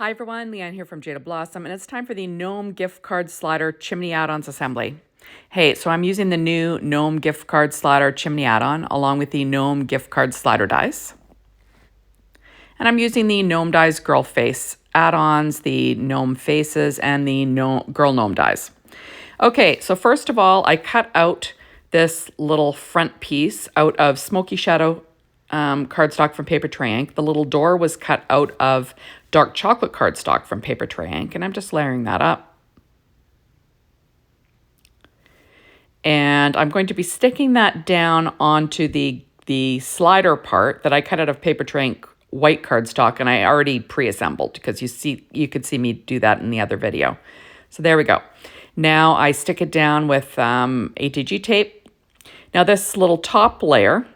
Hi everyone, Leanne here from Jaded Blossom, and it's time for the Gnome Gift Card Slider Chimney Add-ons assembly. Hey, so I'm using the new Gnome Gift Card Slider Chimney Add-on along with the Gnome Gift Card Slider dies. And I'm using the Gnome Dies Girl Face add-ons, the Gnome Faces, and the Girl Gnome dies. Okay, so first of all, I cut out this little front piece out of Smoky Shadow cardstock from Paper Tray Ink. The little door was cut out of dark chocolate cardstock from Paper Tray Ink, and I'm just layering that up. And I'm going to be sticking that down onto the slider part that I cut out of Paper Tray Ink white cardstock, and I already pre-assembled because you could see me do that in the other video. So there we go. Now I stick it down with ATG tape. Now this little top layer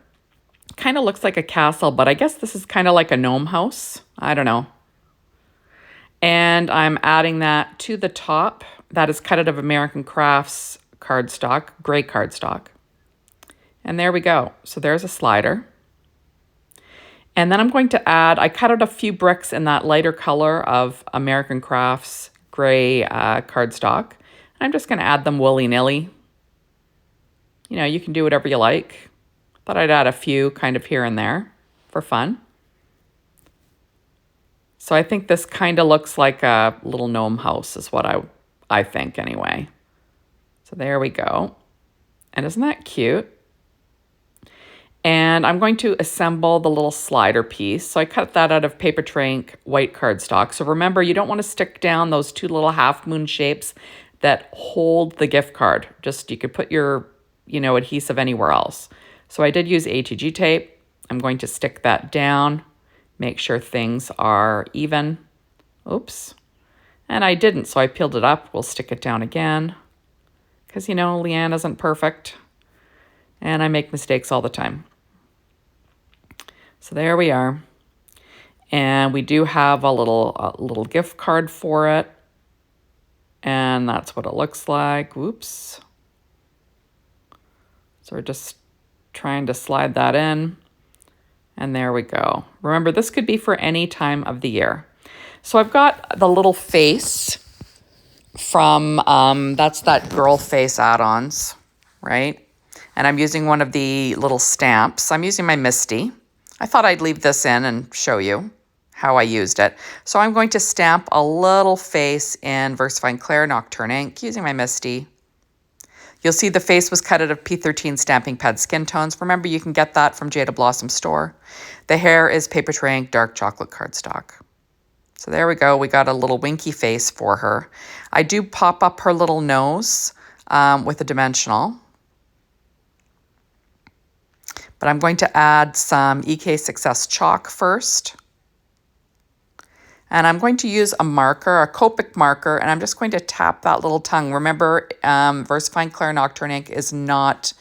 kind of looks like a castle, but I guess this is kind of like a gnome house. I don't know. And I'm adding that to the top. That is cut out of American Crafts cardstock, gray cardstock. And there we go. So there's a slider. And then I'm going to add, I cut out a few bricks in that lighter color of American Crafts gray cardstock. I'm just going to add them willy-nilly. You know, you can do whatever you like. Thought I'd add a few kind of here and there for fun. So I think this kind of looks like a little gnome house is what I think anyway. So there we go. And isn't that cute? And I'm going to assemble the little slider piece. So I cut that out of Paper Tray Ink white cardstock. So remember, you don't want to stick down those two little half moon shapes that hold the gift card. Just you could put your, adhesive anywhere else. So I did use ATG tape. I'm going to stick that down, make sure things are even. Oops. And I didn't, so I peeled it up. We'll stick it down again. Because, Leanne isn't perfect. And I make mistakes all the time. So there we are. And we do have a little gift card for it. And that's what it looks like. Whoops. So we're just trying to slide that in. And there we go. Remember, this could be for any time of the year. So I've got the little face from, that's that girl face add-ons, right? And I'm using one of the little stamps. I'm using my Misty. I thought I'd leave this in and show you how I used it. So I'm going to stamp a little face in Versafine Clair Nocturne ink using my Misty. You'll see the face was cut out of P13 Stamping Pad Skintones. Remember, you can get that from Jaded Blossom store. The hair is Paper Tray Ink dark chocolate cardstock. So there we go. We got a little winky face for her. I do pop up her little nose with a dimensional. But I'm going to add some EK Success chalk first. And I'm going to use a marker, a Copic marker, and I'm just going to tap that little tongue. Remember, Versafine Clair Nocturne ink is not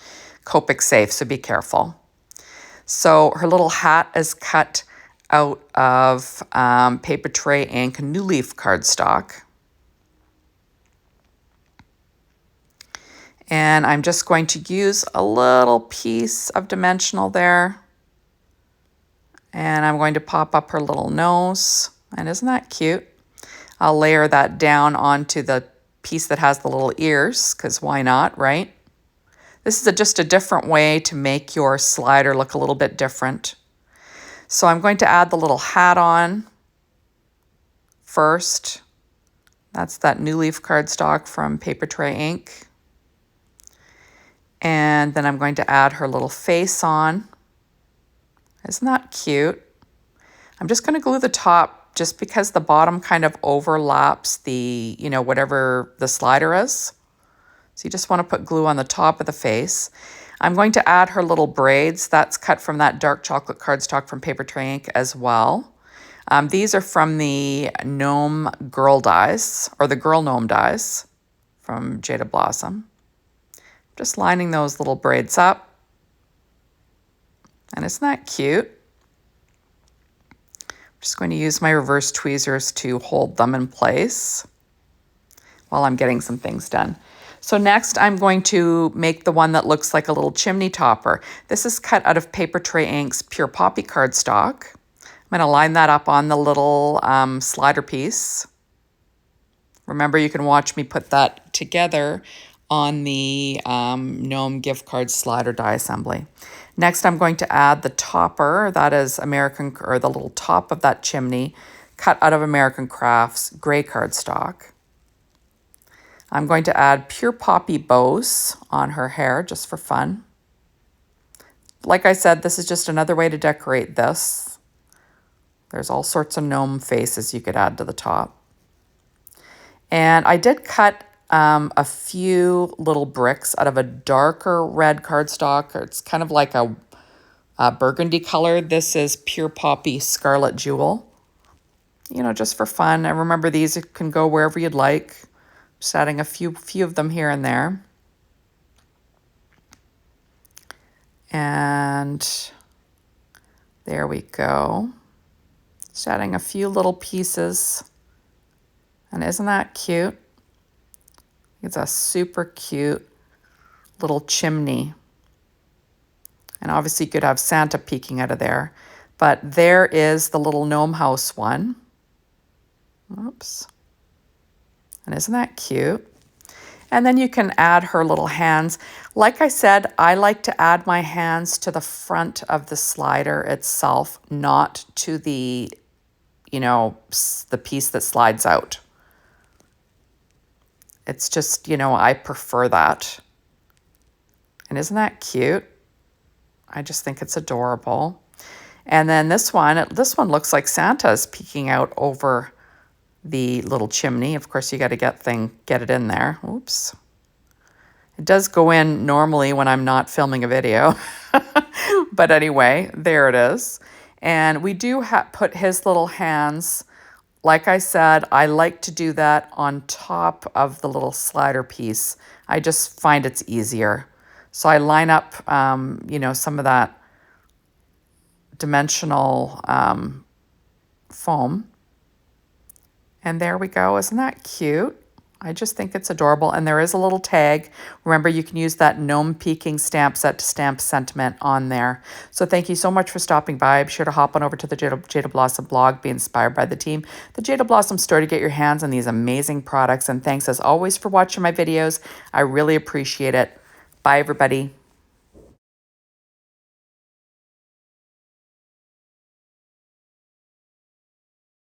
Copic safe, so be careful. So her little hat is cut out of Paper Tray Ink New Leaf cardstock. And I'm just going to use a little piece of dimensional there. And I'm going to pop up her little nose. And isn't that cute? I'll layer that down onto the piece that has the little ears, because why not, right? This is just a different way to make your slider look a little bit different. So I'm going to add the little hat on first. That's that New Leaf cardstock from Paper Tray Ink. And then I'm going to add her little face on. Isn't that cute? I'm just going to glue the top just because the bottom kind of overlaps the, whatever the slider is. So you just want to put glue on the top of the face. I'm going to add her little braids. That's cut from that dark chocolate cardstock from Paper Tray Ink as well. These are from the Gnome Girl dies, or the Girl Gnome dies from Jaded Blossom. Just lining those little braids up. And isn't that cute? Just going to use my reverse tweezers to hold them in place while I'm getting some things done. So next I'm going to make the one that looks like a little chimney topper. This is cut out of Paper Tray Ink's Pure Poppy cardstock. I'm going to line that up on the little slider piece. Remember, you can watch me put that together on the Gnome gift card slider die assembly. Next, I'm going to add the topper. That is American, or the little top of that chimney, cut out of American Crafts gray cardstock. I'm going to add pure poppy bows on her hair just for fun. Like I said, this is just another way to decorate this. There's all sorts of gnome faces you could add to the top. And I did cut a few little bricks out of a darker red cardstock. It's kind of like a burgundy color. This is pure poppy scarlet jewel. You know, just for fun. And remember, these can go wherever you'd like. Just adding a few of them here and there. And there we go. Just adding a few little pieces. And isn't that cute? It's a super cute little chimney. And obviously you could have Santa peeking out of there. But there is the little gnome house one. Oops. And isn't that cute? And then you can add her little hands. Like I said, I like to add my hands to the front of the slider itself, not to the, you know, the piece that slides out. It's just, you know, I prefer that. And isn't that cute? I just think it's adorable. And then this one looks like Santa's peeking out over the little chimney. Of course, you got to get it in there. Oops. It does go in normally when I'm not filming a video. But anyway, there it is. And we do put his little hands. Like I said, I like to do that on top of the little slider piece. I just find it's easier. So I line up, you know, some of that dimensional foam. And there we go. Isn't that cute? I just think it's adorable. And there is a little tag. Remember, you can use that gnome peeking stamp set to stamp sentiment on there. So thank you so much for stopping by. Be sure to hop on over to the Jaded Blossom blog, be inspired by the team, the Jaded Blossom store, to get your hands on these amazing products. And thanks as always for watching my videos. I really appreciate it. Bye, everybody.